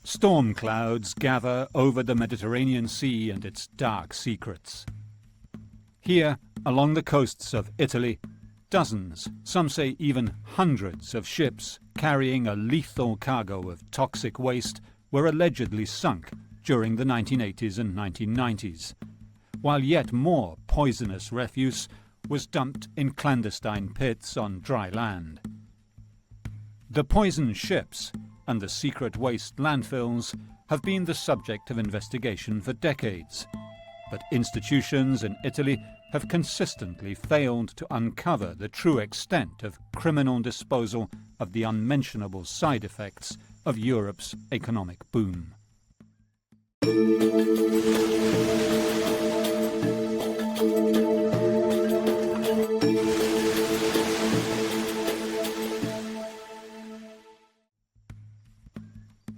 Storm clouds gather over the Mediterranean Sea and its dark secrets. Here, along the coasts of Italy, dozens, some say even hundreds of ships carrying a lethal cargo of toxic waste were allegedly sunk during the 1980s and 1990s, while yet more poisonous refuse was dumped in clandestine pits on dry land. The poisoned ships and the secret waste landfills have been the subject of investigation for decades, but institutions in Italy have consistently failed to uncover the true extent of criminal disposal of the unmentionable side effects of Europe's economic boom.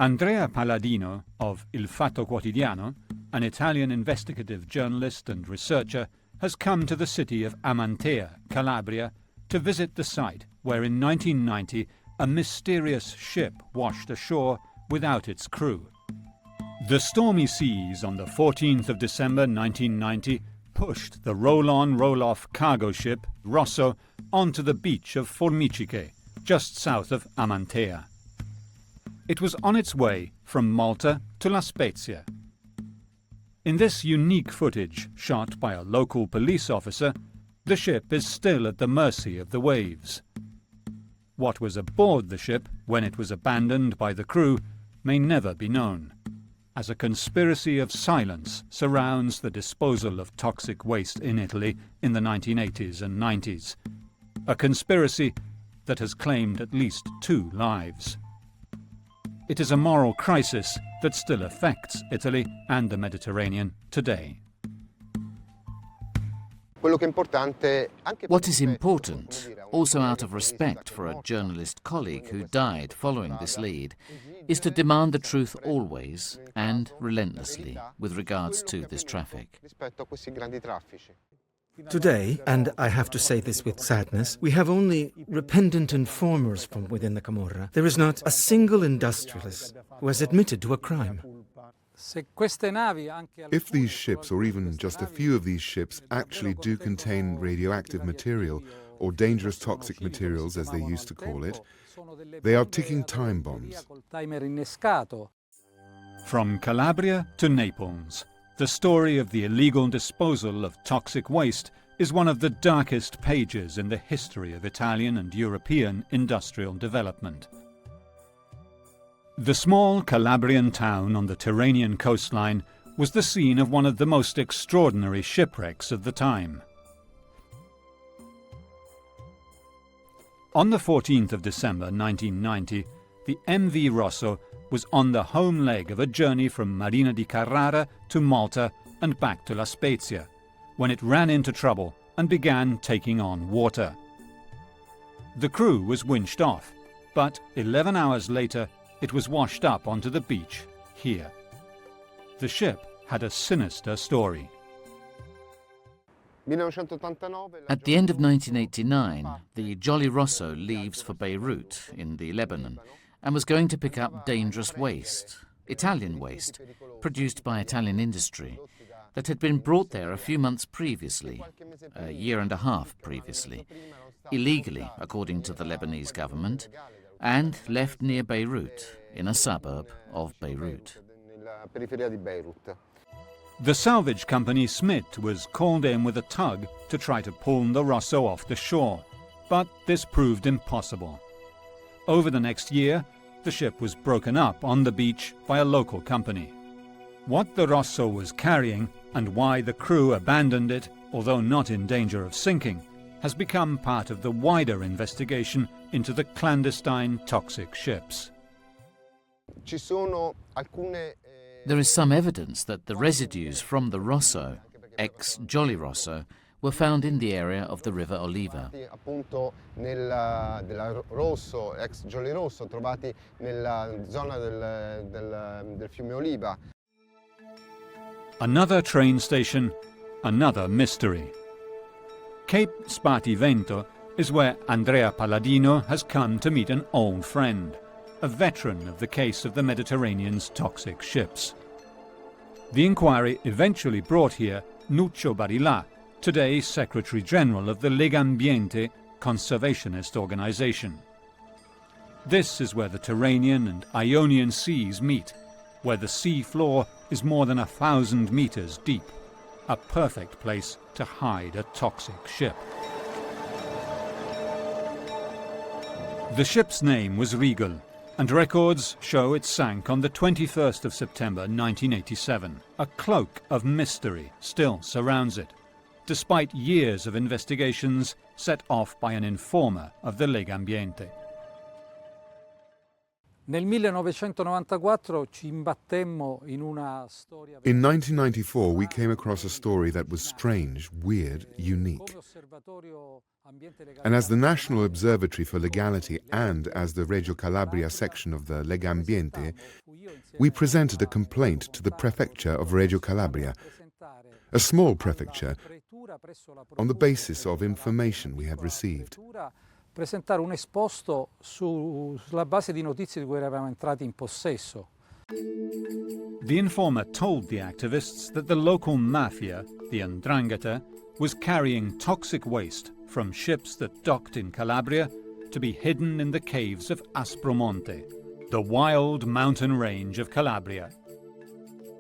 Andrea Palladino of Il Fatto Quotidiano, an Italian investigative journalist and researcher, has come to the city of Amantea, Calabria, to visit the site where in 1990 a mysterious ship washed ashore without its crew. The stormy seas on the 14th of December 1990 pushed the roll-on, roll-off cargo ship Rosso onto the beach of Formiciche, just south of Amantea. It was on its way from Malta to La Spezia. In this unique footage, shot by a local police officer, the ship is still at the mercy of the waves. What was aboard the ship when it was abandoned by the crew may never be known, as a conspiracy of silence surrounds the disposal of toxic waste in Italy in the 1980s and 90s, a conspiracy that has claimed at least 2 lives. It is a moral crisis that still affects Italy and the Mediterranean today. What is important, also out of respect for a journalist colleague who died following this lead, is to demand the truth always and relentlessly with regards to this traffic. Today, and I have to say this with sadness, we have only repentant informers from within the Camorra. There is not a single industrialist who has admitted to a crime. If these ships, or even just a few of these ships, actually do contain radioactive material, or dangerous toxic materials as they used to call it, they are ticking time bombs. From Calabria to Naples, the story of the illegal disposal of toxic waste is one of the darkest pages in the history of Italian and European industrial development. The small Calabrian town on the Tyrrhenian coastline was the scene of one of the most extraordinary shipwrecks of the time. On the 14th of December 1990, the MV Rosso was on the home leg of a journey from Marina di Carrara to Malta and back to La Spezia, when it ran into trouble and began taking on water. The crew was winched off, but 11 hours later it was washed up onto the beach here. The ship had a sinister story. At the end of 1989, the Jolly Rosso leaves for Beirut in the Lebanon and was going to pick up dangerous waste, Italian waste, produced by Italian industry, that had been brought there a few months previously, a year and a half previously, illegally according to the Lebanese government, and left near Beirut, in a suburb of Beirut. The salvage company Smith was called in with a tug to try to pull the Rosso off the shore, but this proved impossible. Over the next year, the ship was broken up on the beach by a local company. What the Rosso was carrying and why the crew abandoned it, although not in danger of sinking, has become part of the wider investigation into the clandestine toxic ships. There is some evidence that the residues from the Rosso, ex-Jolly Rosso, were found in the area of the river Oliva. Another train station, another mystery. Cape Spartivento is where Andrea Palladino has come to meet an old friend, a veteran of the case of the Mediterranean's toxic ships. The inquiry eventually brought here Nuccio Barilla, today Secretary General of the Legambiente conservationist organization. This is where the Tyrrhenian and Ionian seas meet, where the sea floor is more than 1,000 meters deep, a perfect place to hide a toxic ship. The ship's name was Regal, and records show it sank on the 21st of September 1987. A cloak of mystery still surrounds it, despite years of investigations set off by an informer of the Legambiente. Nel 1994 ci imbattemmo in una storia. In 1994, we came across a story that was strange, weird, unique. And as the National Observatory for Legality and as the Reggio Calabria section of the Legambiente, we presented a complaint to the Prefecture of Reggio Calabria, a small prefecture, on the basis of information we had received. Presentare un esposto sulla base di notizie di cui eravamo entrati in possesso. The informer told the activists that the local mafia, the 'Ndrangheta, was carrying toxic waste from ships that docked in Calabria to be hidden in the caves of Aspromonte, the wild mountain range of Calabria.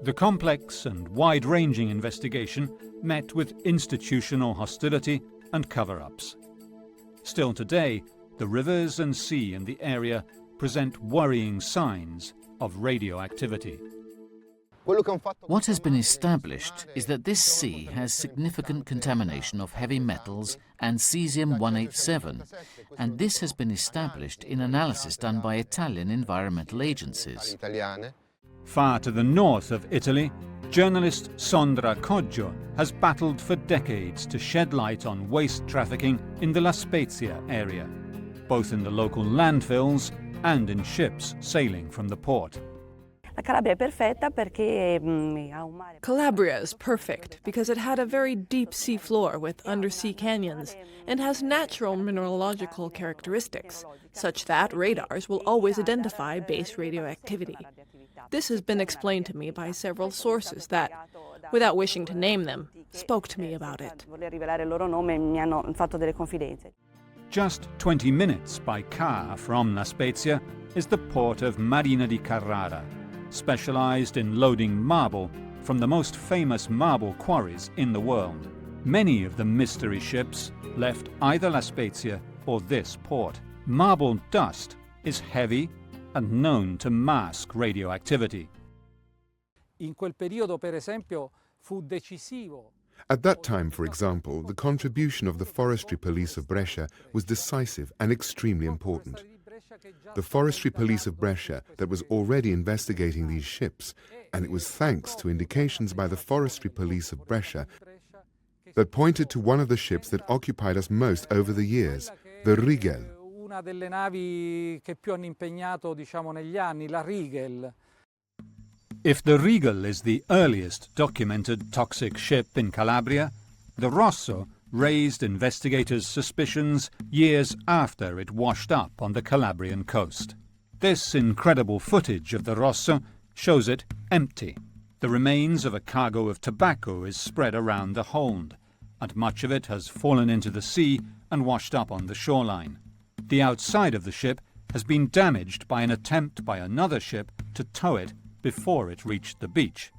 The complex and wide-ranging investigation met with institutional hostility and cover-ups. Still today, the rivers and sea in the area present worrying signs of radioactivity. What has been established is that this sea has significant contamination of heavy metals and cesium-187, and this has been established in analysis done by Italian environmental agencies. Far to the north of Italy, journalist Sondra Coggio has battled for decades to shed light on waste trafficking in the La Spezia area, both in the local landfills and in ships sailing from the port. Calabria is perfect because it had a very deep sea floor with undersea canyons and has natural mineralogical characteristics, such that radars will always identify base radioactivity. This has been explained to me by several sources that, without wishing to name them, spoke to me about it. Just 20 minutes by car from La Spezia is the port of Marina di Carrara, specialized in loading marble from the most famous marble quarries in the world. Many of the mystery ships left either La Spezia or this port. Marble dust is heavy and known to mask radioactivity. In quel periodo, per esempio, fu decisivo. At that time, for example, the contribution of the Forestry Police of Brescia was decisive and extremely important. The Forestry Police of Brescia that was already investigating these ships, and it was thanks to indications by the Forestry Police of Brescia that pointed to one of the ships that occupied us most over the years, the Regal. Una delle navi che più hanno impegnato, diciamo, negli anni, la Regal. If the Regal is the earliest documented toxic ship in Calabria, the Rosso raised investigators' suspicions years after it washed up on the Calabrian coast. This incredible footage of the Rosso shows it empty. The remains of a cargo of tobacco is spread around the hold, and much of it has fallen into the sea and washed up on the shoreline. The outside of the ship has been damaged by an attempt by another ship to tow it before it reached the beach.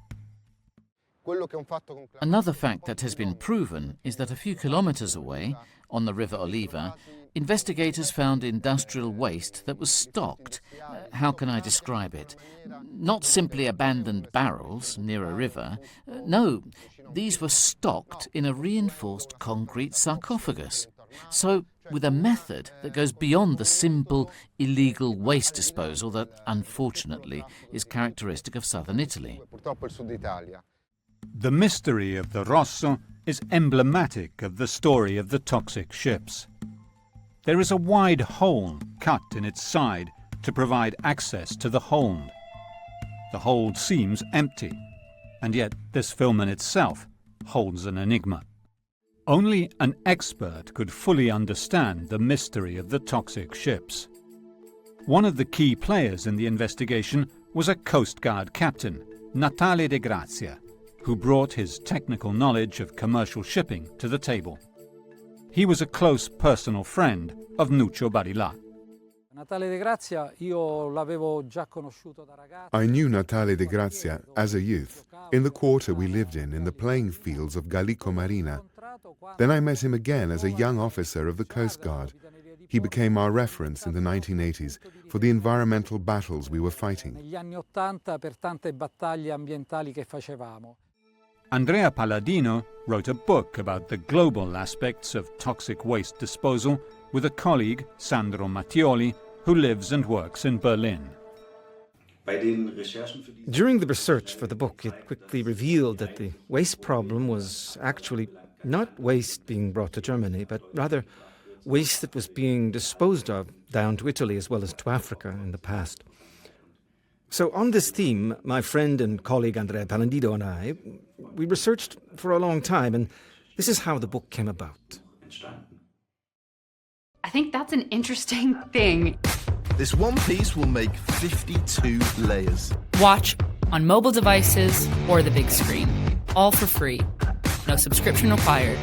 Another fact that has been proven is that a few kilometers away, on the River Oliva, investigators found industrial waste that was stocked. How can I describe it? Not simply abandoned barrels near a river. No, these were stocked in a reinforced concrete sarcophagus. So, with a method that goes beyond the simple, illegal waste disposal that, unfortunately, is characteristic of southern Italy. The mystery of the Rosso is emblematic of the story of the toxic ships. There is a wide hole cut in its side to provide access to the hold. The hold seems empty, and yet this film in itself holds an enigma. Only an expert could fully understand the mystery of the toxic ships. One of the key players in the investigation was a Coast Guard captain, Natale de Grazia, who brought his technical knowledge of commercial shipping to the table. He was a close personal friend of Nuccio Barilà. I knew Natale de Grazia as a youth, in the quarter we lived in the playing fields of Gallico Marina. Then I met him again as a young officer of the Coast Guard. He became our reference in the 1980s for the environmental battles we were fighting. Andrea Palladino wrote a book about the global aspects of toxic waste disposal with a colleague, Sandro Mattioli, who lives and works in Berlin. During the research for the book, it quickly revealed that the waste problem was actually not waste being brought to Germany, but rather waste that was being disposed of down to Italy as well as to Africa in the past. So on this theme, my friend and colleague Andrea Palladino and I, we researched for a long time, and this is how the book came about. I think that's an interesting thing. This one piece will make 52 layers. Watch on mobile devices or the big screen. All for free. No subscription required.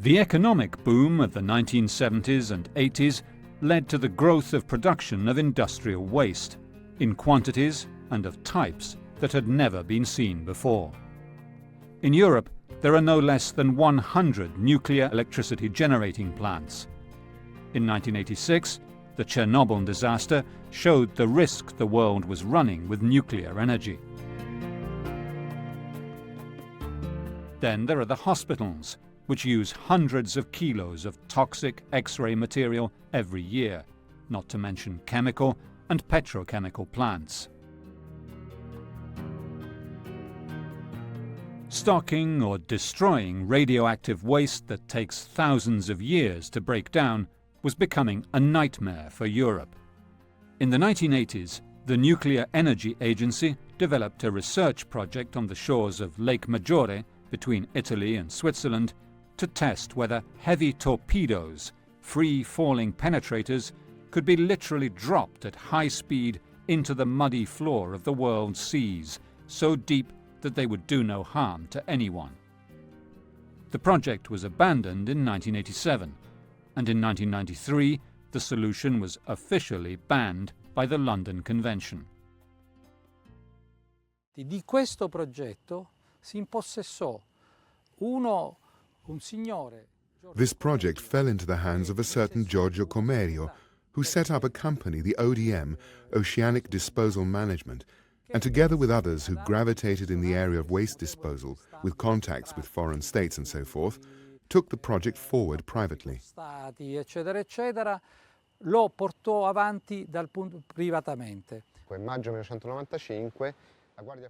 The economic boom of the 1970s and 80s led to the growth of production of industrial waste, in quantities and of types that had never been seen before. In Europe, there are no less than 100 nuclear electricity generating plants. In 1986, the Chernobyl disaster showed the risk the world was running with nuclear energy. Then there are the hospitals, which use hundreds of kilos of toxic X-ray material every year, not to mention chemical and petrochemical plants. Stocking or destroying radioactive waste that takes thousands of years to break down was becoming a nightmare for Europe. In the 1980s, the Nuclear Energy Agency developed a research project on the shores of Lake Maggiore between Italy and Switzerland to test whether heavy torpedoes, free-falling penetrators, could be literally dropped at high speed into the muddy floor of the world's seas, so deep that they would do no harm to anyone. The project was abandoned in 1987, and in 1993 the solution was officially banned by the London Convention. Di questo progetto si impossessò un signore. This project fell into the hands of a certain Giorgio Comerio, who set up a company, the ODM, Oceanic Disposal Management, and together with others who gravitated in the area of waste disposal, with contacts with foreign states and so forth, took the project forward privately. Lo portò avanti privatamente.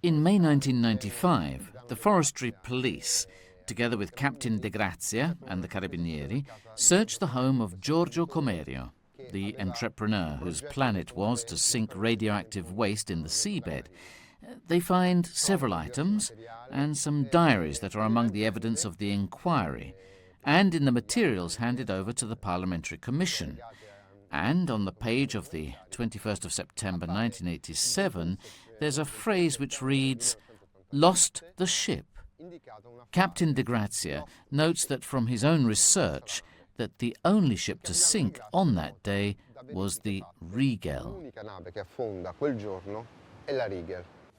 In May 1995, the Forestry Police, together with Captain De Grazia and the Carabinieri, searched the home of Giorgio Comerio, the entrepreneur whose plan it was to sink radioactive waste in the seabed. They find several items and some diaries that are among the evidence of the inquiry, and in the materials handed over to the Parliamentary Commission. And on the page of the 21st of September 1987, there's a phrase which reads, "Lost the ship." Captain De Grazia notes that from his own research that the only ship to sink on that day was the Regal.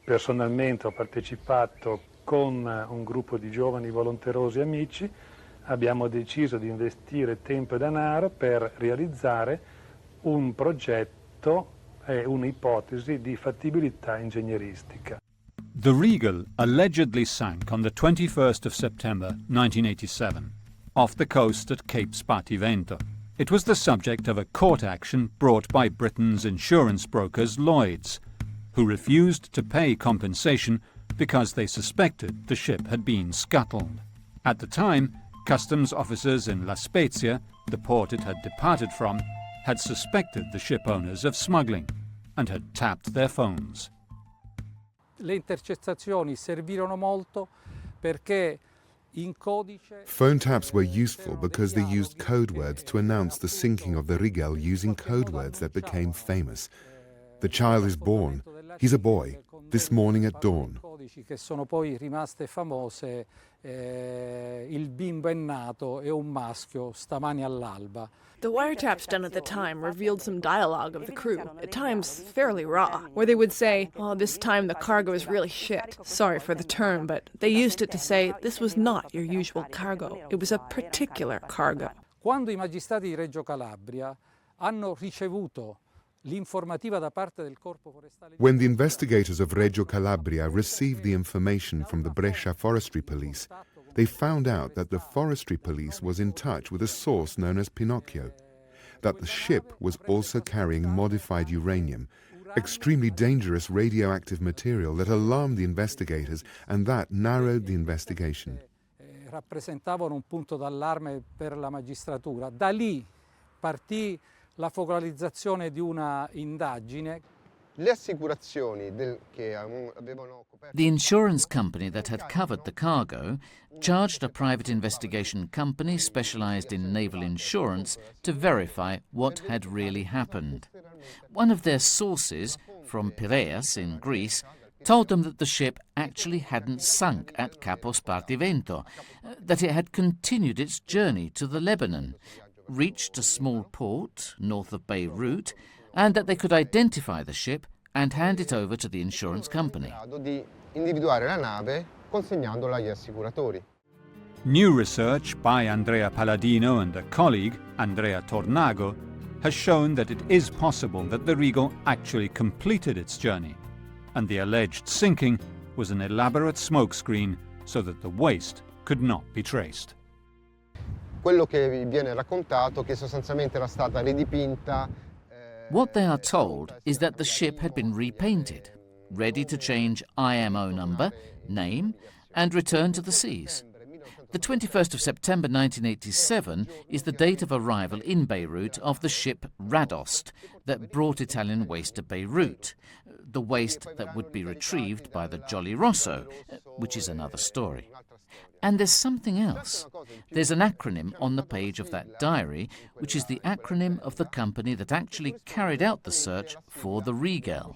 Personalmente ho partecipato con un gruppo di giovani volonterosi amici, abbiamo deciso di investire tempo e denaro per realizzare un progetto e un'ipotesi di fattibilità ingegneristica. The Regal allegedly sank on the 21st of September 1987, off the coast at Cape Spartivento. It was the subject of a court action brought by Britain's insurance brokers Lloyd's, who refused to pay compensation because they suspected the ship had been scuttled. At the time, customs officers in La Spezia, the port it had departed from, had suspected the ship owners of smuggling and had tapped their phones. Le intercettazioni servirono molto perché Phone taps were useful because they used code words to announce the sinking of the Regal using code words that became famous. The child is born. He's a boy. This morning at dawn. Che sono poi rimaste famose, il bimbo è nato, è un maschio, stamani all'alba. The wiretaps done at the time revealed some dialogue of the crew, at times fairly raw, where they would say, "Oh, this time the cargo is really shit. Sorry for the term, but they used it to say this was not your usual cargo. It was a particular cargo." Quando i magistrati di Reggio Calabria hanno ricevuto when the investigators of Reggio Calabria received the information from the Brescia Forestry Police, they found out that the Forestry Police was in touch with a source known as Pinocchio, that the ship was also carrying modified uranium, extremely dangerous radioactive material that alarmed the investigators, and that narrowed the investigation. Rappresentavano un punto d'allarme per la magistratura. Da lì partì la focalizzazione di una indagine. The insurance company that had covered the cargo charged a private investigation company specialized in naval insurance to verify what had really happened. One of their sources, from Piraeus in Greece, told them that the ship actually hadn't sunk at Capo Spartivento, that it had continued its journey to the Lebanon, reached a small port north of Beirut, and that they could identify the ship and hand it over to the insurance company. New research by Andrea Palladino and a colleague, Andrea Tornago, has shown that it is possible that the Regal actually completed its journey, and the alleged sinking was an elaborate smokescreen so that the waste could not be traced. What they are told is that the ship had been repainted, ready to change IMO number, name, and return to the seas. The 21st of September 1987 is the date of arrival in Beirut of the ship Radost that brought Italian waste to Beirut, the waste that would be retrieved by the Jolly Rosso, which is another story. And there's something else. There's an acronym on the page of that diary, which is the acronym of the company that actually carried out the search for the Regal.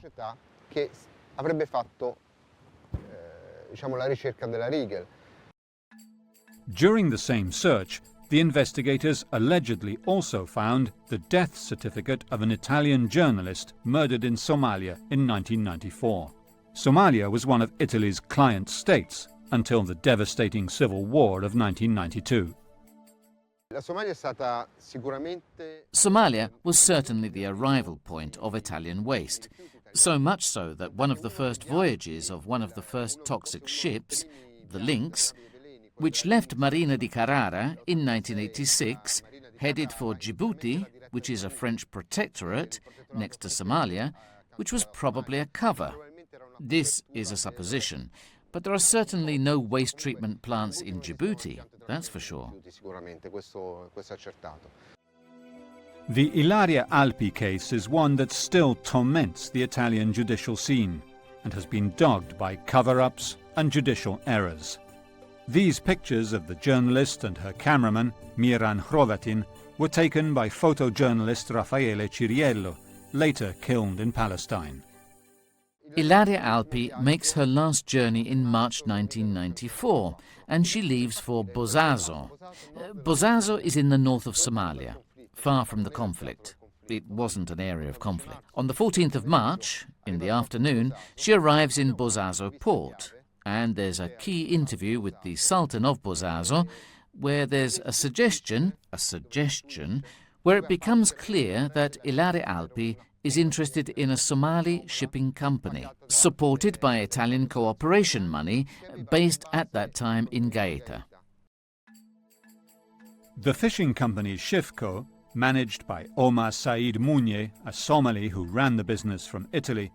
During the same search, the investigators allegedly also found the death certificate of an Italian journalist murdered in Somalia in 1994. Somalia was one of Italy's client states until the devastating civil war of 1992. Somalia was certainly the arrival point of Italian waste, so much so that one of the first voyages of one of the first toxic ships, the Lynx, which left Marina di Carrara in 1986, headed for Djibouti, which is a French protectorate, next to Somalia, which was probably a cover. This is a supposition, but there are certainly no waste treatment plants in Djibouti, that's for sure. The Ilaria Alpi case is one that still torments the Italian judicial scene and has been dogged by cover-ups and judicial errors. These pictures of the journalist and her cameraman, Miran Hrovatin, were taken by photojournalist Raffaele Ciriello, later killed in Palestine. Ilaria Alpi makes her last journey in March 1994, and she leaves for Bosaso. Bosaso is in the north of Somalia, far from the conflict. It wasn't an area of conflict. On the 14th of March, in the afternoon, she arrives in Bosaso port, and there's a key interview with the Sultan of Bosaso, where there's a suggestion, where it becomes clear that Ilaria Alpi is interested in a Somali shipping company, supported by Italian cooperation money, based at that time in Gaeta. The fishing company Shifco, managed by Omar Said Mounye, a Somali who ran the business from Italy,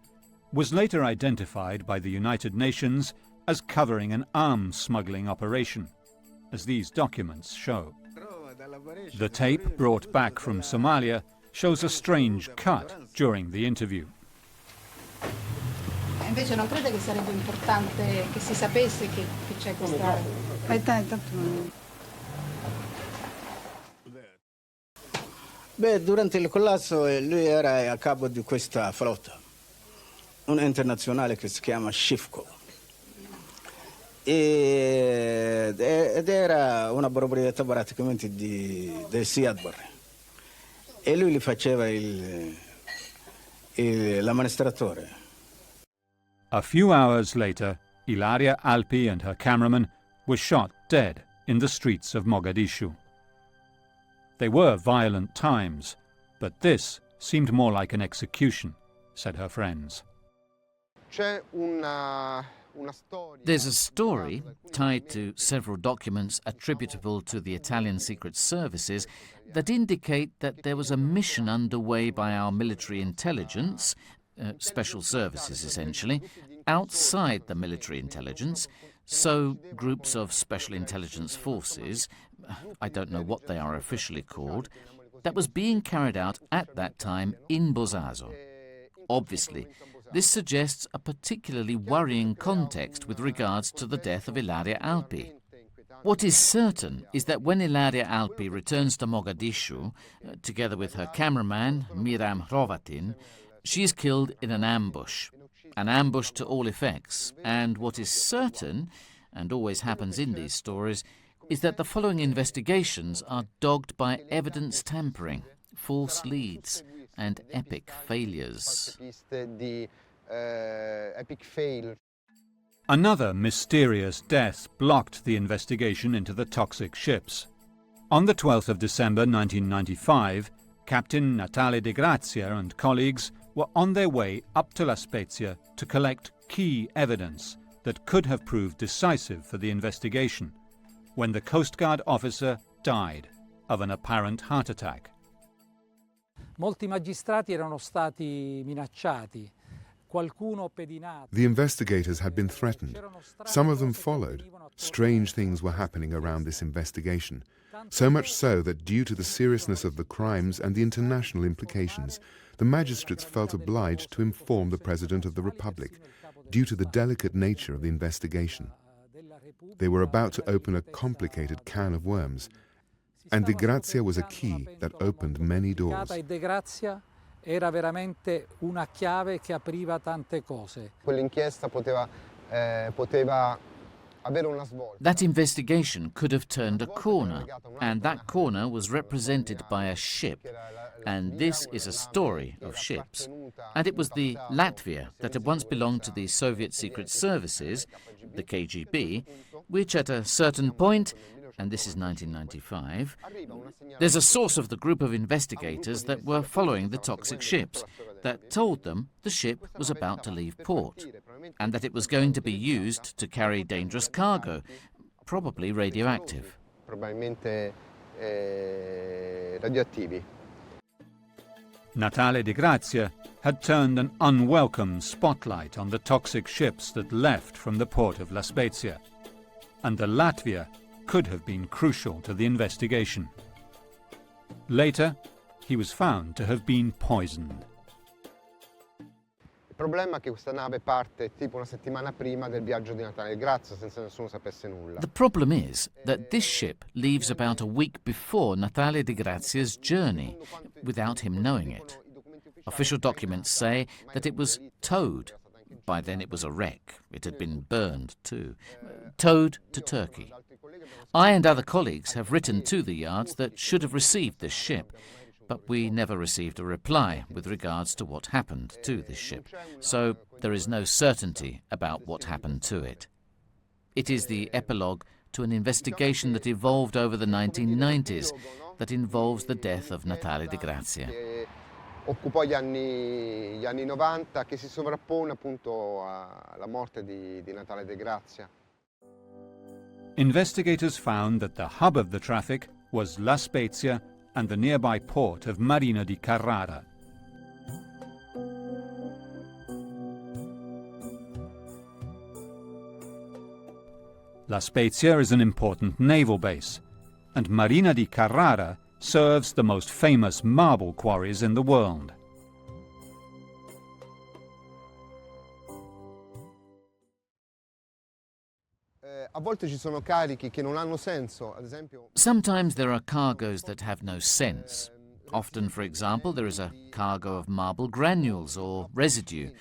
was later identified by the United Nations as covering an arms smuggling operation, as these documents show. The tape brought back from Somalia shows a strange cut during the interview. Invece non crede che sarebbe importante che si sapesse che c'è questa Beh, durante il collasso lui era a capo di questa flotta, una internazionale che si chiama Shifco. Ed era una proprietà praticamente del Siadbar. E lui li faceva l'amministratore. A few hours later, Ilaria Alpi and her cameraman were shot dead in the streets of Mogadishu. They were violent times, but this seemed more like an execution, said her friends. There's a story tied to several documents attributable to the Italian secret services that indicate that there was a mission underway by our military intelligence, special services essentially, outside the military intelligence, so groups of special intelligence forces, I don't know what they are officially called, that was being carried out at that time in Bosazzo. Obviously, this suggests a particularly worrying context with regards to the death of Ilaria Alpi. What is certain is that when Ilaria Alpi returns to Mogadishu, together with her cameraman, Miram Hrovatin, she is killed in an ambush to all effects. And what is certain, and always happens in these stories, is that the following investigations are dogged by evidence tampering, false leads, and epic failures. Another mysterious death blocked the investigation into the toxic ships. On the 12th of December 1995, Captain Natale De Grazia and colleagues were on their way up to La Spezia to collect key evidence that could have proved decisive for the investigation, when the Coast Guard officer died of an apparent heart attack. Molti magistrati erano stati minacciati. The investigators had been threatened. Some of them followed. Strange things were happening around this investigation, so much so that due to the seriousness of the crimes and the international implications, the magistrates felt obliged to inform the President of the Republic, due to the delicate nature of the investigation. They were about to open a complicated can of worms, and De Grazia was a key that opened many doors. Era veramente una chiave che apriva tante cose. Quell'inchiesta poteva avere una svolta. That investigation could have turned a corner, and that corner was represented by a ship. And this is a story of ships. And it was the Latvia that had once belonged to the Soviet secret services, the KGB, which at a certain point, and this is 1995, there's a source of the group of investigators that were following the toxic ships that told them the ship was about to leave port and that it was going to be used to carry dangerous cargo, probably radioactive. Natale De Grazia had turned an unwelcome spotlight on the toxic ships that left from the port of La Spezia, and the Latvia could have been crucial to the investigation. Later, he was found to have been poisoned. Il problema è che questa nave parte tipo una settimana prima del viaggio di Natale Grazia, senza nessuno sapesse nulla. The problem is that this ship leaves about a week before Natale De Grazia's journey, without him knowing it. Official documents say that it was towed. By then it was a wreck. It had been burned too. Towed to Turkey. I and other colleagues have written to the yards that should have received this ship, but we never received a reply with regards to what happened to this ship, so there is no certainty about what happened to it. It is the epilogue to an investigation that evolved over the 1990s that involves the death of Natale De Grazia. Occupò gli anni 90, che si sovrappone appunto alla morte di Natale De Grazia. Investigators found that the hub of the traffic was La Spezia and the nearby port of Marina di Carrara. La Spezia is an important naval base, and Marina di Carrara serves the most famous marble quarries in the world. A volte ci sono carichi che non hanno senso, ad esempio. Sometimes there are cargoes that have no sense. Often, for example, there is a cargo of marble granules or residue,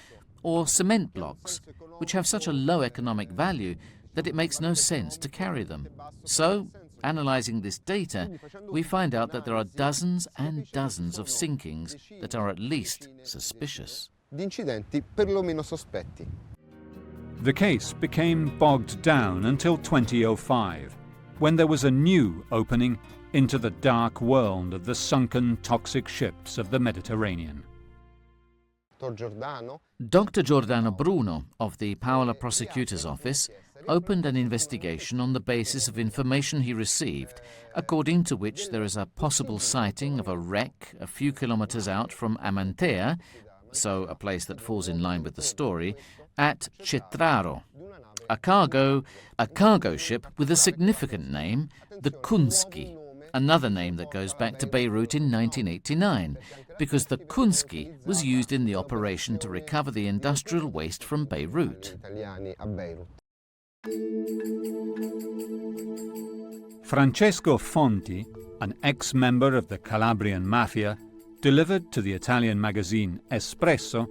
or cement blocks, which have such a low economic value that it makes no sense to carry them. So, analysing this data, we find out that there are dozens and dozens of sinkings that are at least suspicious. Di incidenti perlomeno sospetti. The case became bogged down until 2005, when there was a new opening into the dark world of the sunken toxic ships of the Mediterranean. Dr. Giordano Bruno of the Paola Prosecutor's Office opened an investigation on the basis of information he received, according to which there is a possible sighting of a wreck a few kilometres out from Amantea, so a place that falls in line with the story, at Cetraro. A cargo ship with a significant name, the Kunski, another name that goes back to Beirut in 1989, because the Kunski was used in the operation to recover the industrial waste from Beirut. Francesco Fonti, an ex-member of the Calabrian mafia, delivered to the Italian magazine Espresso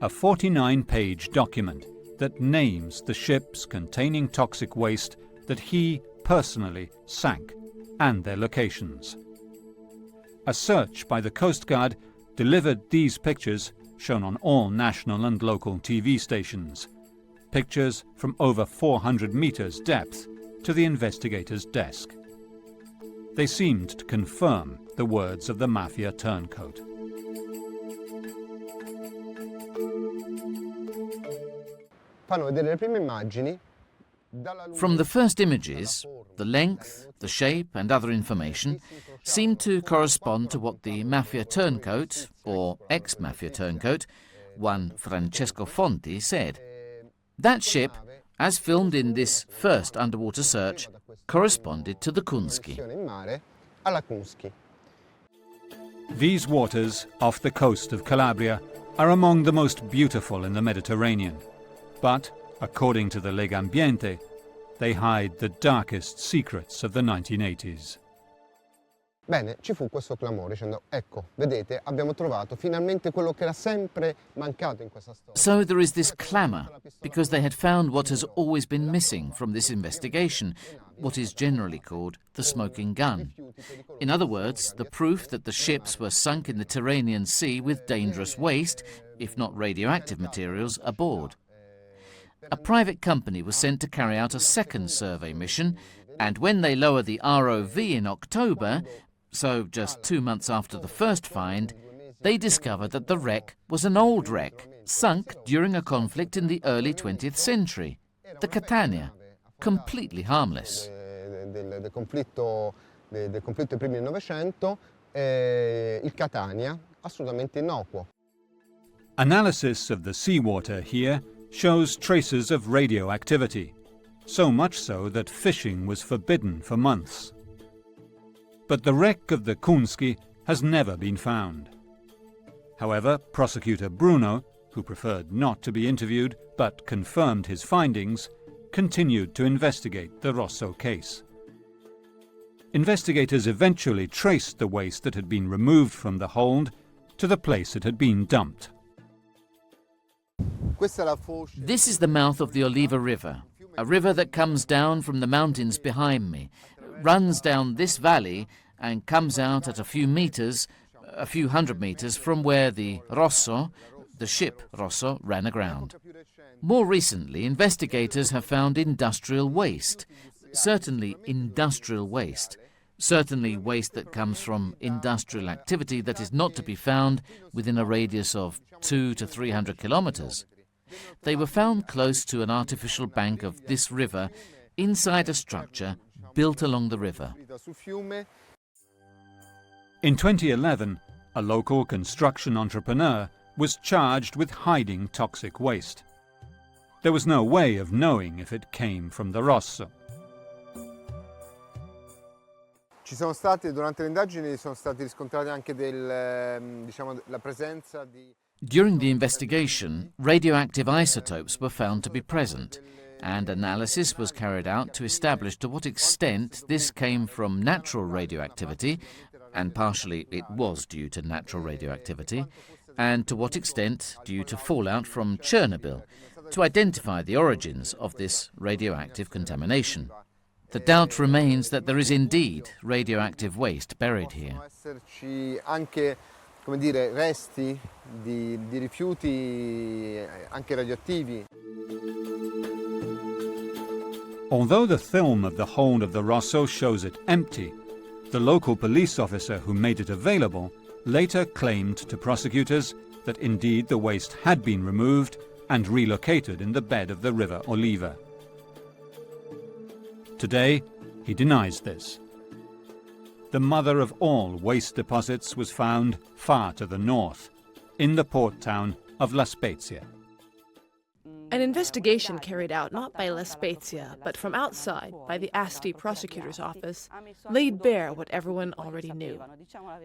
a 49-page document that names the ships containing toxic waste that he personally sank and their locations. A search by the Coast Guard delivered these pictures, shown on all national and local TV stations. Pictures from over 400 meters depth to the investigator's desk. They seemed to confirm the words of the mafia turncoat. From the first images, the length, the shape and other information seemed to correspond to what the mafia turncoat, or ex-mafia turncoat, one Francesco Fonti, said. That ship, as filmed in this first underwater search, corresponded to the Kunski. These waters off the coast of Calabria are among the most beautiful in the Mediterranean, but, according to the Legambiente, they hide the darkest secrets of the 1980s. Bene, ci fu questo clamore dicendo, ecco, vedete, abbiamo trovato finalmente quello che era sempre mancato in questa storia. So there is this clamour, because they had found what has always been missing from this investigation, what is generally called the smoking gun. In other words, the proof that the ships were sunk in the Tyrrhenian Sea with dangerous waste, if not radioactive materials, aboard. A private company was sent to carry out a second survey mission, and when they lowered the ROV in October, so just 2 months after the first find, they discovered that the wreck was an old wreck, sunk during a conflict in the early 20th century, the Catania, completely harmless. Del conflitto dei primi del Novecento, il Catania, assolutamente innocuo. Analysis of the seawater here shows traces of radioactivity, so much so that fishing was forbidden for months. But the wreck of the Kunski has never been found. However, prosecutor Bruno, who preferred not to be interviewed but confirmed his findings, continued to investigate the Rosso case. Investigators eventually traced the waste that had been removed from the hold to the place it had been dumped. This is the mouth of the Oliva River, a river that comes down from the mountains behind me, runs down this valley and comes out at a few hundred meters from where the Rosso, the ship Rosso, ran aground. More recently, investigators have found industrial waste, certainly waste that comes from industrial activity that is not to be found within a radius of 200 to 300 kilometers. They were found close to an artificial bank of this river, inside a structure built along the river. In 2011, a local construction entrepreneur was charged with hiding toxic waste. There was no way of knowing if it came from the Rosso. Durante le indagini sono stati riscontrati anche la presenza di... During the investigation, radioactive isotopes were found to be present. and analysis was carried out to establish to what extent this came from natural radioactivity, and partially it was due to natural radioactivity, and to what extent due to fallout from Chernobyl, to identify the origins of this radioactive contamination. The doubt remains that there is indeed radioactive waste buried here. Anche, come dire, resti di rifiuti anche radioattivi. Although the film of the hold of the Rosso shows it empty, the local police officer who made it available later claimed to prosecutors that indeed the waste had been removed and relocated in the bed of the river Oliva. Today, he denies this. The mother of all waste deposits was found far to the north, in the port town of La Spezia. An investigation carried out not by La Spezia, but from outside by the Asti prosecutor's office, laid bare what everyone already knew.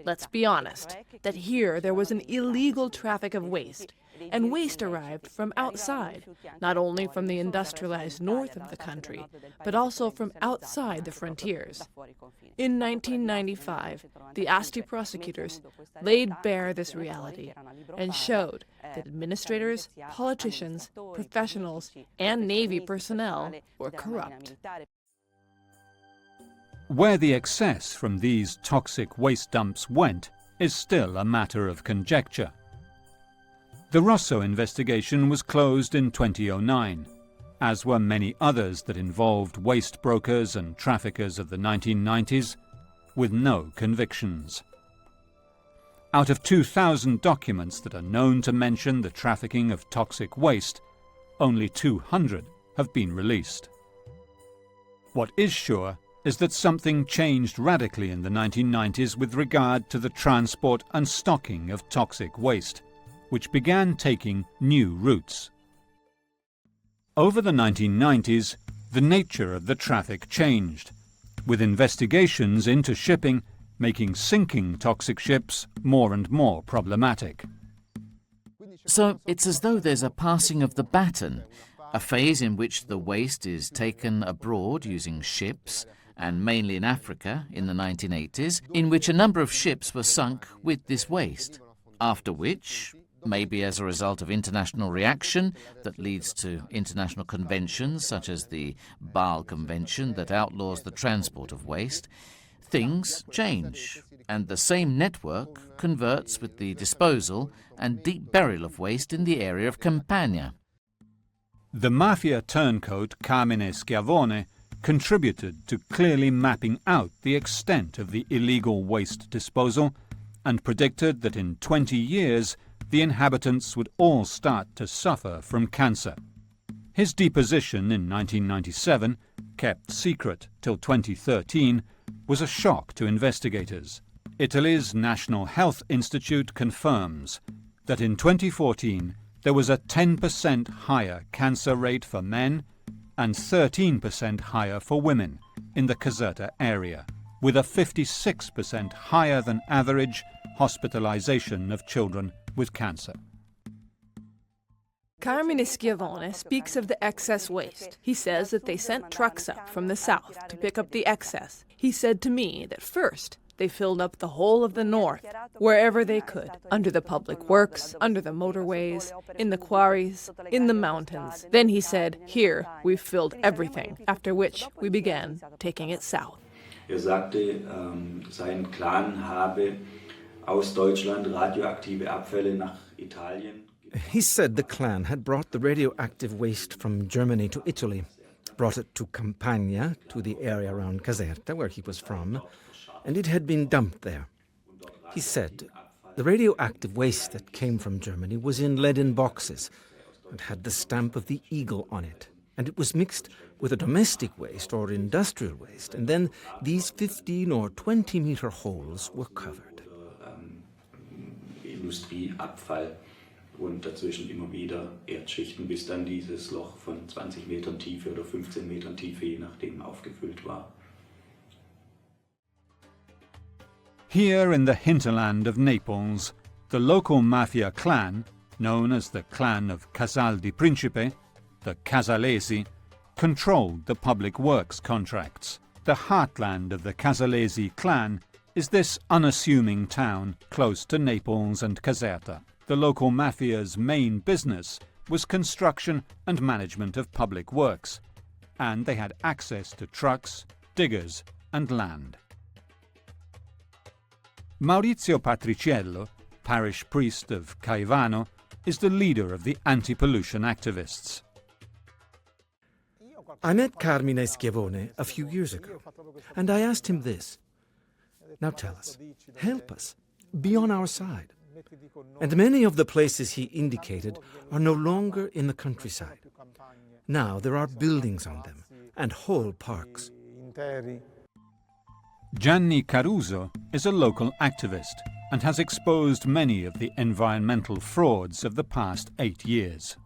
Let's be honest, that here there was an illegal traffic of waste, and waste arrived from outside, not only from the industrialized north of the country, but also from outside the frontiers. In 1995, the Asti prosecutors laid bare this reality and showed that administrators, politicians, professionals, and Navy personnel were corrupt. Where the excess from these toxic waste dumps went is still a matter of conjecture. The Rosso investigation was closed in 2009, as were many others that involved waste brokers and traffickers of the 1990s, with no convictions. Out of 2,000 documents that are known to mention the trafficking of toxic waste, only 200 have been released. What is sure is that something changed radically in the 1990s with regard to the transport and stocking of toxic waste, which began taking new routes. Over the 1990s, the nature of the traffic changed, with investigations into shipping making sinking toxic ships more and more problematic. So it's as though there's a passing of the baton, a phase in which the waste is taken abroad using ships, and mainly in Africa in the 1980s, in which a number of ships were sunk with this waste, after which, maybe as a result of international reaction that leads to international conventions such as the Bâle Convention that outlaws the transport of waste, things change, and the same network converts with the disposal and deep burial of waste in the area of Campania. The mafia turncoat Carmine Schiavone contributed to clearly mapping out the extent of the illegal waste disposal and predicted that in 20 years the inhabitants would all start to suffer from cancer. His deposition in 1997, kept secret till 2013, was a shock to investigators. Italy's National Health Institute confirms that in 2014 there was a 10% higher cancer rate for men and 13% higher for women in the Caserta area, with a 56% higher than average hospitalization of children with cancer. Carmine Schiavone speaks of the excess waste. He says that they sent trucks up from the south to pick up the excess. He said to me that first they filled up the whole of the north, wherever they could, under the public works, under the motorways, in the quarries, in the mountains. Then he said, here, we've filled everything, after which we began taking it south. Sagte, sein Clan habe aus Deutschland radioaktive Abfälle nach Italien. He said the clan had brought the radioactive waste from Germany to Italy, brought it to Campania, to the area around Caserta, where he was from, and it had been dumped there. He said the radioactive waste that came from Germany was in leaden boxes and had the stamp of the eagle on it, and it was mixed with a domestic waste or industrial waste, and then these 15 or 20 meter holes were covered. Industrieabfall und dazwischen immer wieder Erdschichten, bis dann dieses Loch von 20 Metern Tiefe oder 15 Metern Tiefe, je nachdem, aufgefüllt war. Here in the hinterland of Naples, the local mafia clan, known as the clan of Casal di Principe, the Casalesi, controlled the public works contracts. The heartland of the Casalesi clan is this unassuming town close to Naples and Caserta. The local mafia's main business was construction and management of public works, and they had access to trucks, diggers, and land. Maurizio Patriciello, parish priest of Caivano, is the leader of the anti-pollution activists. I met Carmine Schiavone a few years ago, and I asked him this. Now tell us, help us, be on our side. And many of the places he indicated are no longer in the countryside. Now there are buildings on them, and whole parks. Gianni Caruso is a local activist and has exposed many of the environmental frauds of the past 8 years.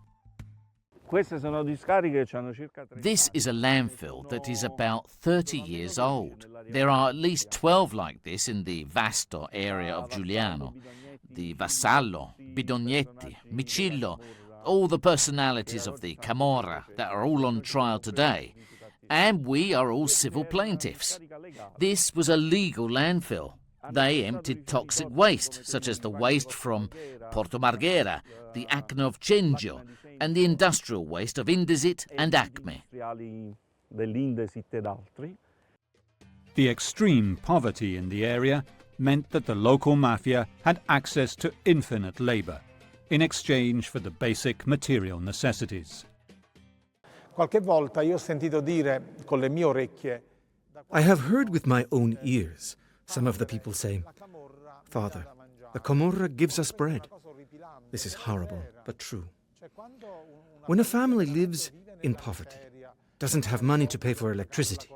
This is a landfill that is about 30 years old. There are at least 12 like this in the Vasto area of Giuliano. The Vassallo, Bidognetti, Micillo, all the personalities of the Camorra that are all on trial today. And we are all civil plaintiffs. This was a legal landfill. They emptied toxic waste, such as the waste from Porto Marghera, the Acne of Cengio, and the industrial waste of Indesit and Acme. The extreme poverty in the area meant that the local mafia had access to infinite labour in exchange for the basic material necessities. I have heard with my own ears some of the people say, "Father, the Camorra gives us bread." This is horrible, but true. When a family lives in poverty, doesn't have money to pay for electricity,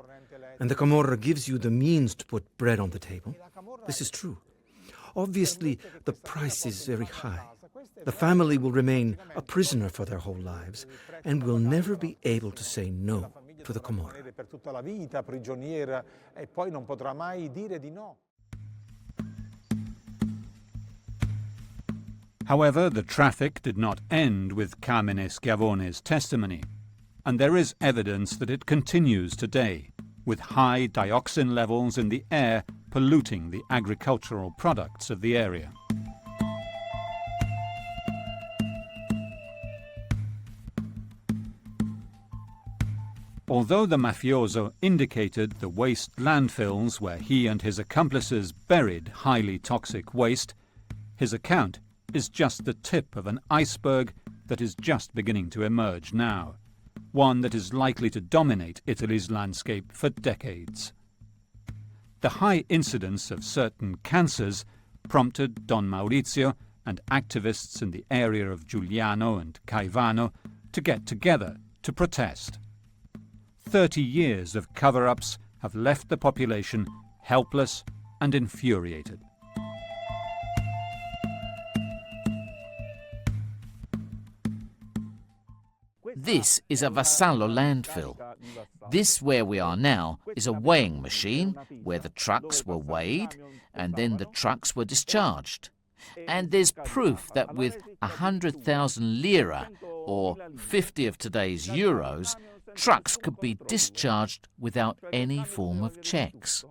and the Camorra gives you the means to put bread on the table, this is true. Obviously, the price is very high. The family will remain a prisoner for their whole lives and will never be able to say no to the Camorra. However, the traffic did not end with Carmine Schiavone's testimony, and there is evidence that it continues today, with high dioxin levels in the air polluting the agricultural products of the area. Although the mafioso indicated the waste landfills where he and his accomplices buried highly toxic waste, his account is just the tip of an iceberg that is just beginning to emerge now, one that is likely to dominate Italy's landscape for decades. The high incidence of certain cancers prompted Don Maurizio and activists in the area of Giuliano and Caivano to get together to protest. 30 years of cover-ups have left the population helpless and infuriated. This is a Vassallo landfill. This, where we are now, is a weighing machine where the trucks were weighed and then the trucks were discharged. And there's proof that with 100,000 lira, or 50 of today's euros, trucks could be discharged without any form of checks.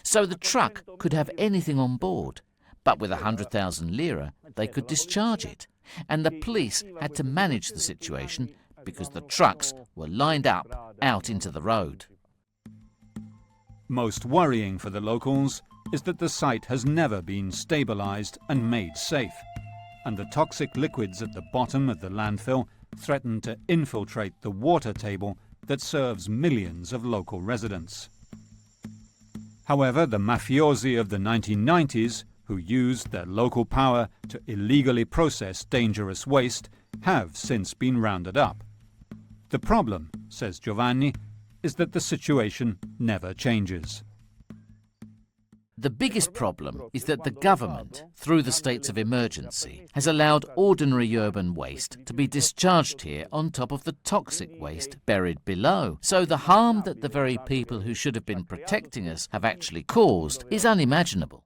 So the truck could have anything on board, but with 100,000 lira, they could discharge it. And the police had to manage the situation because the trucks were lined up out into the road. Most worrying for the locals is that the site has never been stabilized and made safe, and the toxic liquids at the bottom of the landfill threaten to infiltrate the water table that serves millions of local residents. However, the mafiosi of the 1990s, who used their local power to illegally process dangerous waste, have since been rounded up. The problem, says Giovanni, is that the situation never changes. The biggest problem is that the government, through the states of emergency, has allowed ordinary urban waste to be discharged here on top of the toxic waste buried below. So the harm that the very people who should have been protecting us have actually caused is unimaginable.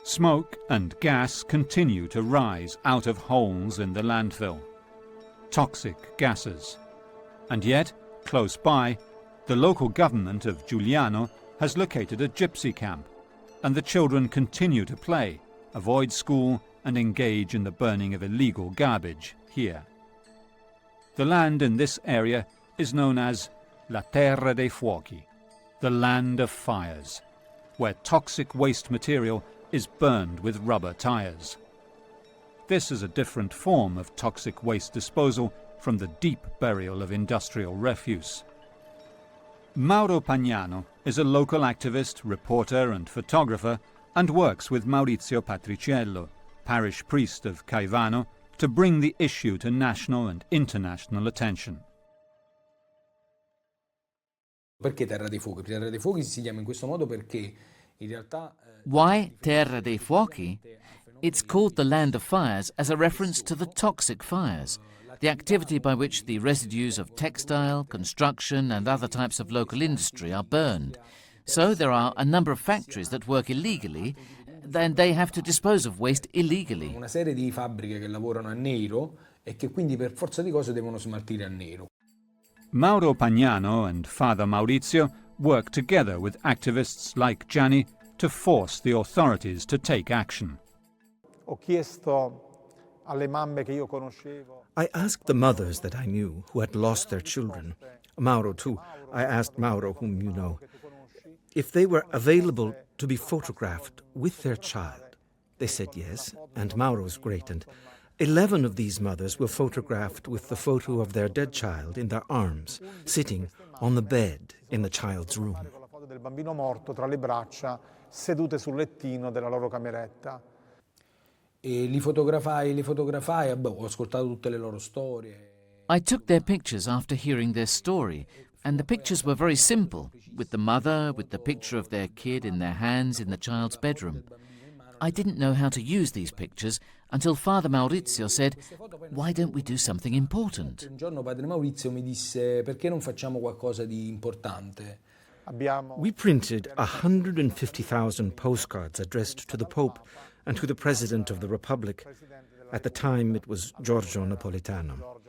Smoke and gas continue to rise out of holes in the landfill. toxic gases. And yet, close by, the local government of Giuliano has located a gypsy camp, and the children continue to play, avoid school, and engage in the burning of illegal garbage here. The land in this area is known as La Terra dei Fuochi, the land of fires, where toxic waste material is burned with rubber tires. This is a different form of toxic waste disposal from the deep burial of industrial refuse. Mauro Pagnano is a local activist, reporter and photographer, and works with Maurizio Patriciello, parish priest of Caivano, to bring the issue to national and international attention. Perché Terra dei Fuochi? Terra dei Fuochi si chiama in questo modo perché in realtà Why Terra dei Fuochi? It's called the Land of Fires as a reference to the toxic fires, the activity by which the residues of textile, construction and other types of local industry are burned. So there are a number of factories that work illegally, then they have to dispose of waste illegally. Una serie di fabbriche che lavorano a nero e che quindi per forza di cose devono smaltire a nero. Mauro Pagnano and Father Maurizio work together with activists like Gianni to force the authorities to take action. I asked the mothers that I knew who had lost their children, Mauro too. I asked Mauro, whom you know, if they were available to be photographed with their child. They said yes, and Mauro's great, and 11 of these mothers were photographed with the photo of their dead child in their arms, sitting on the bed in the child's room. E li fotografai, ho ascoltato tutte le loro storie. I took their pictures after hearing their story, and the pictures were very simple, with the mother, with the picture of their kid in their hands in the child's bedroom. I didn't know how to use these pictures until Father Maurizio said, "Why don't we do something important?" Un giorno Padre Maurizio mi disse, perché non facciamo qualcosa di importante? We printed 150,000 postcards addressed to the Pope and to the President of the Republic. At the time, it was Giorgio Napolitano.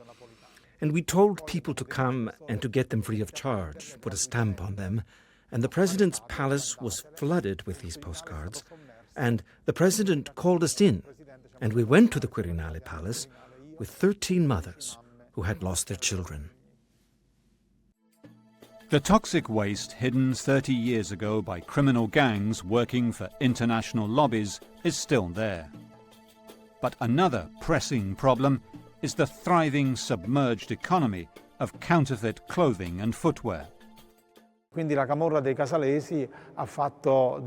And we told people to come and to get them free of charge, put a stamp on them, and the President's palace was flooded with these postcards. And the President called us in, and we went to the Quirinale Palace with 13 mothers who had lost their children. The toxic waste hidden 30 years ago by criminal gangs working for international lobbies is still there. But another pressing problem is the thriving submerged economy of counterfeit clothing and footwear. Quindi la camorra dei Casalesi ha fatto,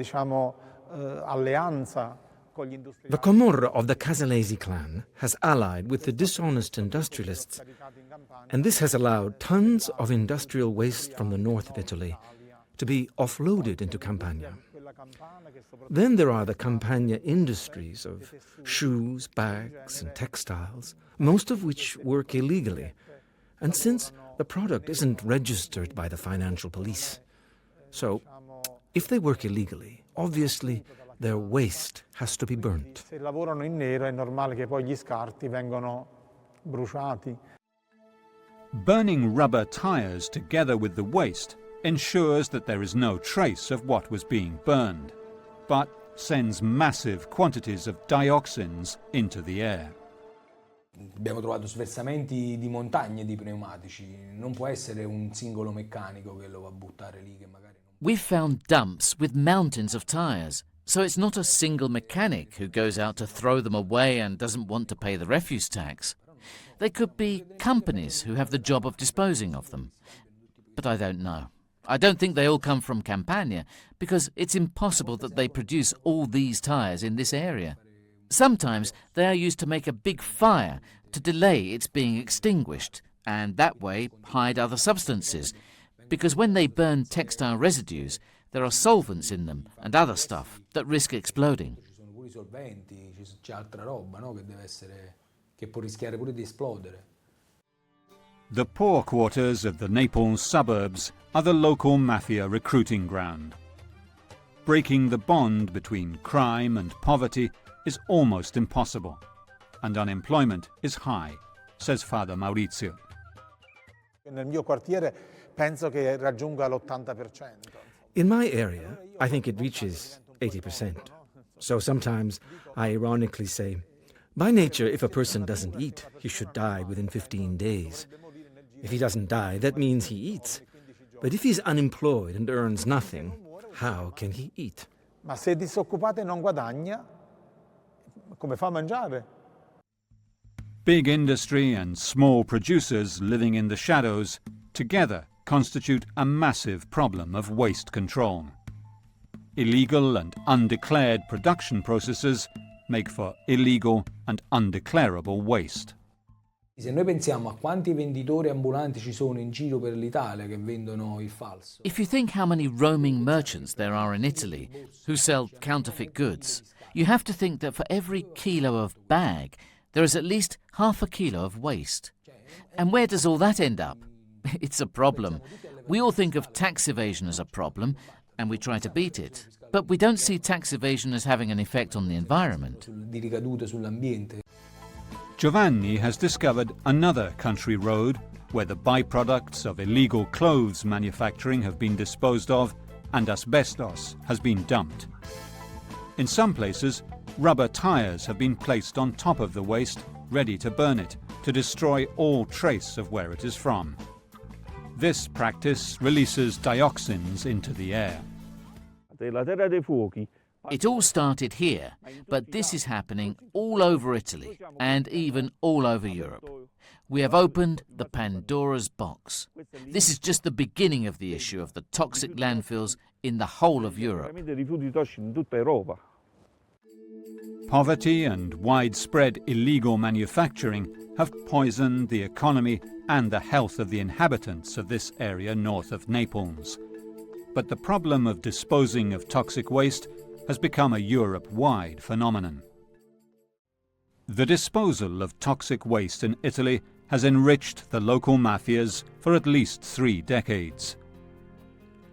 alleanza con gli industriali. The Camorra of the Casalesi clan has allied with the dishonest industrialists, and this has allowed tons of industrial waste from the north of Italy to be offloaded into Campania. Then there are the Campania industries of shoes, bags and textiles, most of which work illegally. And since the product isn't registered by the financial police, so if they work illegally, obviously their waste has to be burnt. Se lavorano in nero è normale che poi gli scarti vengano bruciati. Burning rubber tires together with the waste ensures that there is no trace of what was being burned, but sends massive quantities of dioxins into the air. Abbiamo trovato sversamenti di montagne di pneumatici, non può essere un singolo meccanico che lo va a buttare lì che magari non... We've found dumps with mountains of tires, so it's not a single mechanic who goes out to throw them away and doesn't want to pay the refuse tax. They could be companies who have the job of disposing of them. But I don't know. I don't think they all come from Campania, because it's impossible that they produce all these tires in this area. Sometimes they are used to make a big fire to delay its being extinguished, and that way hide other substances, because when they burn textile residues, there are solvents in them and other stuff that risk exploding. Ci sono pure i solventi, c'è altra roba, no? Che può rischiare pure di esplodere. The poor quarters of the Naples suburbs are the local mafia recruiting ground. Breaking the bond between crime and poverty is almost impossible, and unemployment is high. says Father Maurizio. Nel mio quartiere penso che raggiunga l'80%. In my area, I think it reaches 80%. So sometimes I ironically say, by nature, if a person doesn't eat, he should die within 15 days. If he doesn't die, that means he eats. But if he's unemployed and earns nothing, how can he eat? Ma se è disoccupato e non guadagna, come fa a mangiare? Big industry and small producers living in the shadows together constitute a massive problem of waste control. Illegal and undeclared production processes make for illegal and undeclarable waste. Se noi pensiamo a quanti venditori ambulanti ci sono in giro per l'Italia che vendono il falso. If you think how many roaming merchants there are in Italy who sell counterfeit goods, you have to think that for every kilo of bag, there is at least half a kilo of waste. And where does all that end up? It's a problem. We all think of tax evasion as a problem, and we try to beat it. But we don't see tax evasion as having an effect on the environment. Di ricadute sull'ambiente. Giovanni has discovered another country road where the byproducts of illegal clothes manufacturing have been disposed of and asbestos has been dumped. In some places, rubber tires have been placed on top of the waste, ready to burn it, to destroy all trace of where it is from. This practice releases dioxins into the air. It all started here, but this is happening all over Italy and even all over Europe. We have opened the Pandora's box. This is just the beginning of the issue of the toxic landfills in the whole of Europe. Poverty and widespread illegal manufacturing have poisoned the economy and the health of the inhabitants of this area north of Naples. But the problem of disposing of toxic waste has become a Europe-wide phenomenon. The disposal of toxic waste in Italy has enriched the local mafias for at least 3 decades.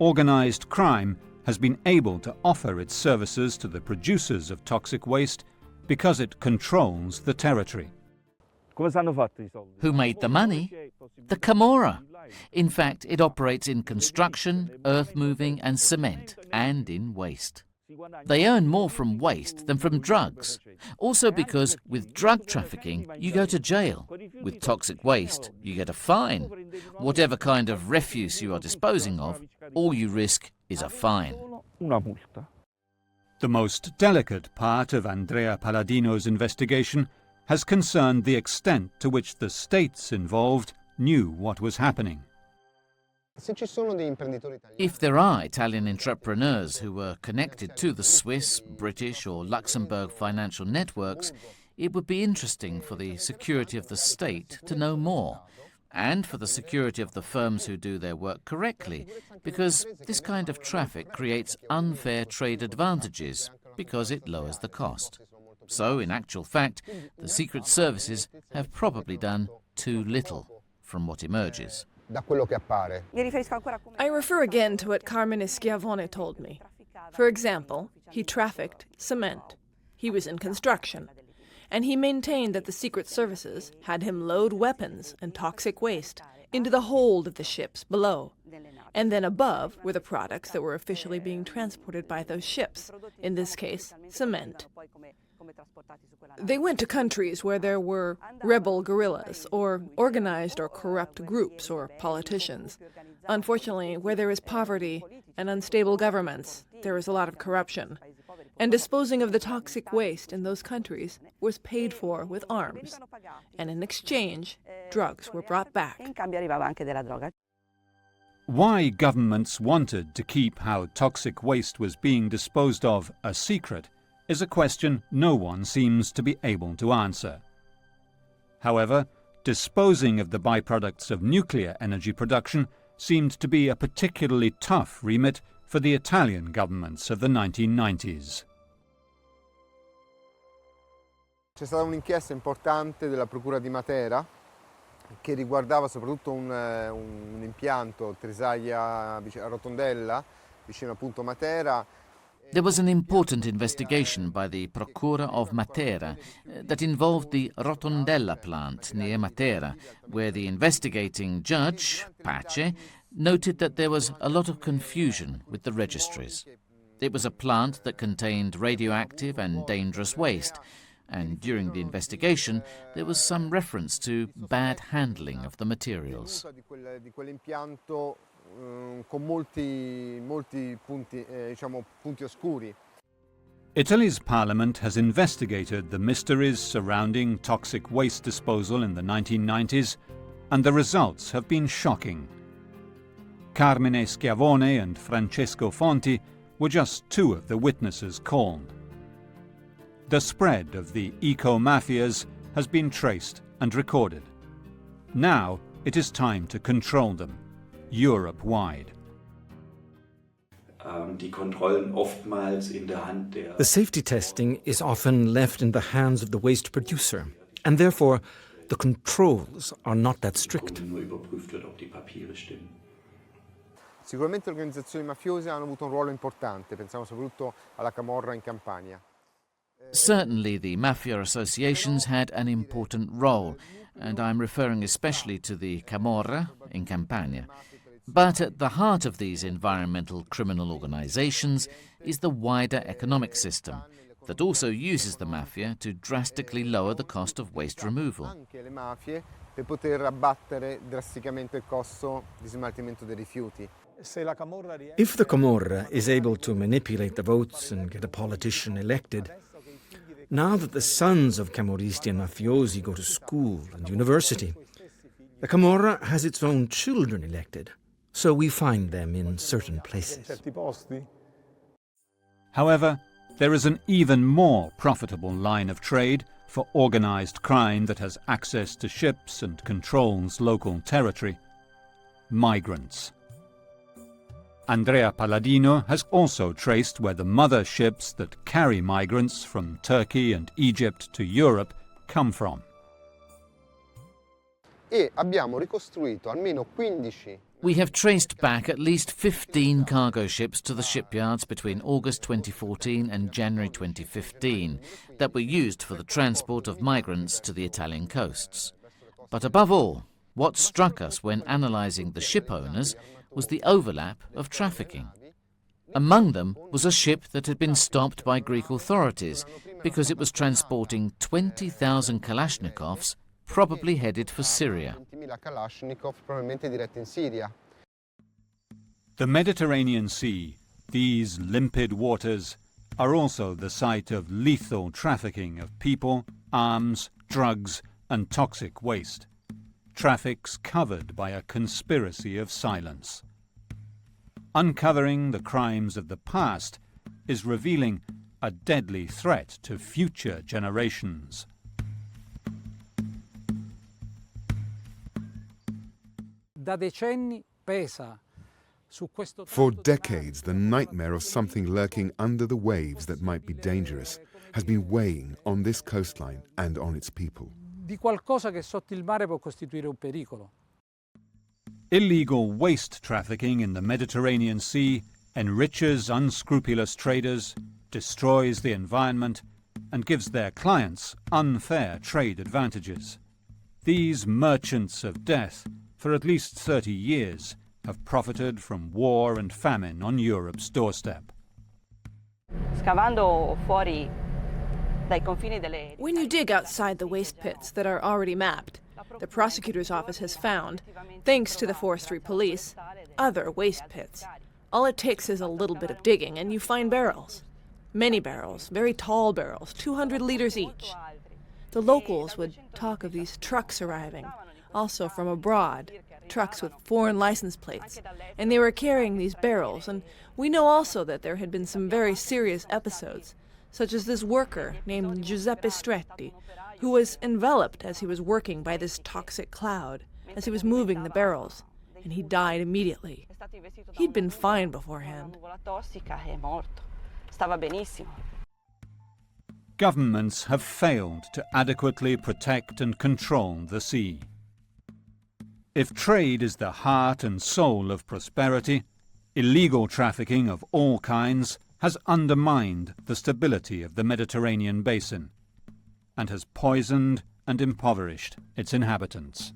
Organised crime has been able to offer its services to the producers of toxic waste because it controls the territory. Who made the money? The Camorra. In fact, it operates in construction, earth moving and cement, and in waste. They earn more from waste than from drugs. Also because with drug trafficking, you go to jail. With toxic waste, you get a fine. Whatever kind of refuse you are disposing of, all you risk is a fine. The most delicate part of Andrea Palladino's investigation has concerned the extent to which the states involved knew what was happening. If there are Italian entrepreneurs who were connected to the Swiss, British or Luxembourg financial networks, it would be interesting for the security of the state to know more, and for the security of the firms who do their work correctly, because this kind of traffic creates unfair trade advantages, because it lowers the cost. So, in actual fact, the secret services have probably done too little from what emerges. I refer again to what Carmine Schiavone told me. For example, he trafficked cement. He was in construction. And he maintained that the secret services had him load weapons and toxic waste into the hold of the ships below. And then above were the products that were officially being transported by those ships, in this case, cement. They went to countries where there were rebel guerrillas, or organized or corrupt groups or politicians. Unfortunately, where there is poverty and unstable governments, there is a lot of corruption. And disposing of the toxic waste in those countries was paid for with arms. And in exchange, drugs were brought back. Why governments wanted to keep how toxic waste was being disposed of a secret is a question no one seems to be able to answer. However, disposing of the byproducts of nuclear energy production seemed to be a particularly tough remit for the Italian governments of the 1990s. C'è stata un'inchiesta importante della Procura di Matera che riguardava soprattutto un impianto, Trisaglia a Rotondella, vicino appunto a Matera. There was an important investigation by the Procura of Matera that involved the Rotondella plant near Matera, where the investigating judge, Pace, noted that there was a lot of confusion with the registries. It was a plant that contained radioactive and dangerous waste, and during the investigation there was some reference to bad handling of the materials. Italy's parliament has investigated the mysteries surrounding toxic waste disposal in the 1990s, and the results have been shocking. Carmine Schiavone and Francesco Fonti were just two of the witnesses called. The spread of the eco-mafias has been traced and recorded. Now it is time to control them, Europe-wide. The safety testing is often left in the hands of the waste producer, and therefore the controls are not that strict. Sicuramente le organizzazioni mafiose hanno avuto un ruolo importante, pensiamo soprattutto alla Camorra in Campania. Certainly the mafia associations had an important role, and I'm referring especially to the Camorra in Campania. But at the heart of these environmental criminal organizations is the wider economic system that also uses the mafia to drastically lower the cost of waste removal. Anche le mafie per poter abbattere drasticamente il costo di smaltimento dei rifiuti. If the Camorra is able to manipulate the votes and get a politician elected, now that the sons of Camorristi and mafiosi go to school and university, the Camorra has its own children elected, so we find them in certain places. However, there is an even more profitable line of trade for organized crime that has access to ships and controls local territory: migrants. Andrea Palladino has also traced where the mother ships that carry migrants from Turkey and Egypt to Europe come from. E abbiamo ricostruito almeno 15. We have traced back at least 15 cargo ships to the shipyards between August 2014 and January 2015 that were used for the transport of migrants to the Italian coasts. But above all, what struck us when analysing the ship owners was the overlap of trafficking. Among them was a ship that had been stopped by Greek authorities because it was transporting 20,000 Kalashnikovs, probably headed for Syria. The Mediterranean Sea, these limpid waters, are also the site of lethal trafficking of people, arms, drugs, and toxic waste. Traffics covered by a conspiracy of silence. Uncovering the crimes of the past is revealing a deadly threat to future generations. Da decenni pesa. For decades, the nightmare of something lurking under the waves that might be dangerous has been weighing on this coastline and on its people. Di qualcosa che sotto il mare può costituire un pericolo. Illegal waste trafficking in the Mediterranean Sea enriches unscrupulous traders, destroys the environment, and gives their clients unfair trade advantages. These merchants of death, for at least 30 years, have profited from war and famine on Europe's doorstep. When you dig outside the waste pits that are already mapped, the prosecutor's office has found, thanks to the forestry police, other waste pits. All it takes is a little bit of digging and you find barrels. Many barrels, very tall barrels, 200 liters each. The locals would talk of these trucks arriving, also from abroad, trucks with foreign license plates, and they were carrying these barrels, and we know also that there had been some very serious episodes, such as this worker named Giuseppe Stretti, who was enveloped as he was working by this toxic cloud, as he was moving the barrels, and he died immediately. He'd been fine beforehand. Governments have failed to adequately protect and control the sea. If trade is the heart and soul of prosperity, illegal trafficking of all kinds has undermined the stability of the Mediterranean basin and has poisoned and impoverished its inhabitants.